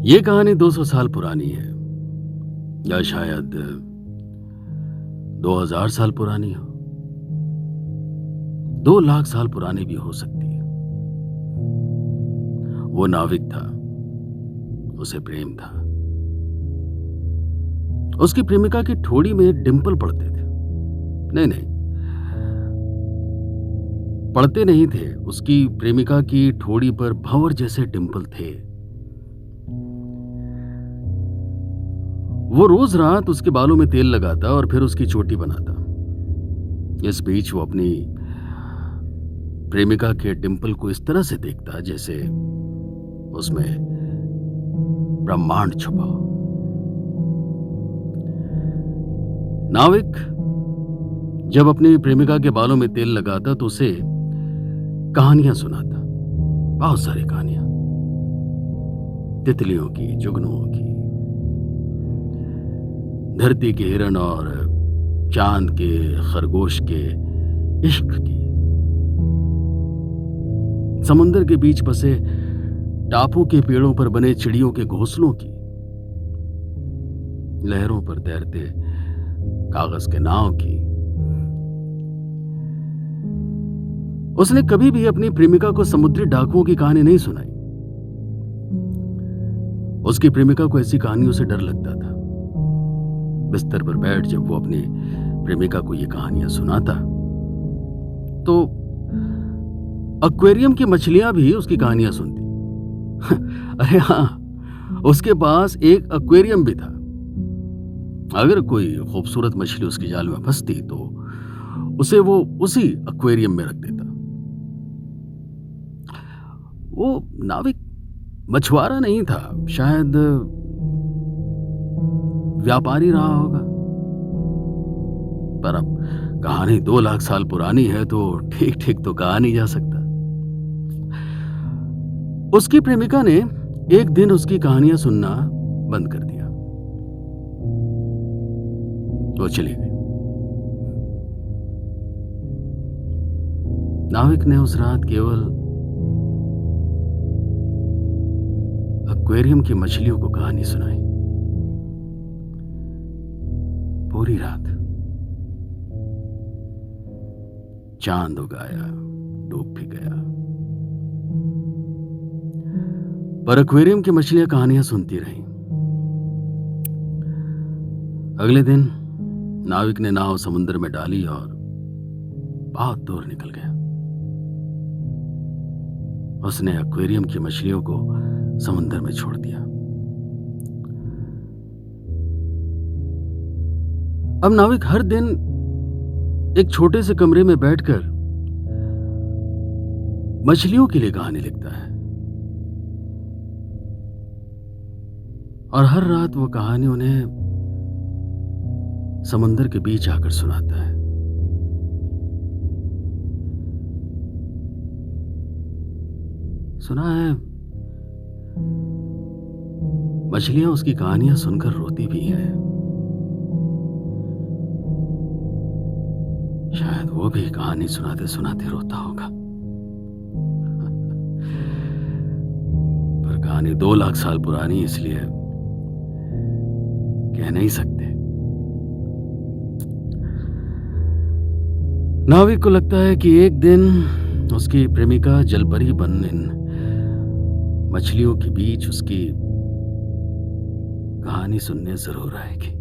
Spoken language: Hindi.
ये कहानी 200 साल पुरानी है, या शायद 2000 साल पुरानी हो, 2 लाख साल पुरानी भी हो सकती है। वो नाविक था, उसे प्रेम था। उसकी प्रेमिका की ठोड़ी में डिंपल पड़ते थे। नहीं नहीं, पड़ते नहीं थे, उसकी प्रेमिका की ठोड़ी पर भंवर जैसे डिंपल थे। वो रोज रात उसके बालों में तेल लगाता और फिर उसकी चोटी बनाता। इस बीच वो अपनी प्रेमिका के डिंपल को इस तरह से देखता जैसे उसमें ब्रह्मांड छुपा हो। नाविक जब अपनी प्रेमिका के बालों में तेल लगाता तो उसे कहानियां सुनाता, बहुत सारी कहानियां, तितलियों की, जुगनुओं की, धरती के हिरण और चांद के, खरगोश के इश्क की, समुद्र के बीच बसे टापू के पेड़ों पर बने चिड़ियों के घोंसलों की, लहरों पर तैरते कागज के नाव की। उसने कभी भी अपनी प्रेमिका को समुद्री डाकुओं की कहानी नहीं सुनाई। उसकी प्रेमिका को ऐसी कहानियों से डर लगता था। बिस्तर पर बैठ जब वो अपनी प्रेमिका को ये कहानियां सुनाता तो एक्वेरियम की मछलियां भी उसकी कहानियां सुनती। अरे हाँ, उसके पास एक एक्वेरियम भी था। अगर कोई खूबसूरत मछली उसकी जाल में फंसती तो उसे वो उसी एक्वेरियम में रख देता। वो नाविक मछुआरा नहीं था, शायद व्यापारी रहा होगा। पर अब कहानी 2 लाख साल पुरानी है तो ठीक ठीक तो कहा नहीं जा सकता। उसकी प्रेमिका ने एक दिन उसकी कहानियां सुनना बंद कर दिया। वो चली गई। नाविक ने उस रात केवल एक्वेरियम की मछलियों को कहानी सुनाई। पूरी रात चांद उगाया, डूब भी गया, पर एक्वेरियम की मछलियां कहानियां सुनती रहीं। अगले दिन नाविक ने नाव समुद्र में डाली और बहुत दूर निकल गया। उसने एक्वेरियम की मछलियों को समुद्र में छोड़ दिया। अब नाविक हर दिन एक छोटे से कमरे में बैठकर मछलियों के लिए कहानी लिखता है और हर रात वो कहानी उन्हें समंदर के बीच आकर सुनाता है। सुना है मछलियां उसकी कहानियां सुनकर रोती भी हैं। शायद वो भी कहानी सुनाते सुनाते रोता होगा। पर कहानी 2 लाख साल पुरानी, इसलिए कह नहीं सकते। नाविक को लगता है कि एक दिन उसकी प्रेमिका जलपरी बन इन मछलियों के बीच उसकी कहानी सुनने जरूर आएगी।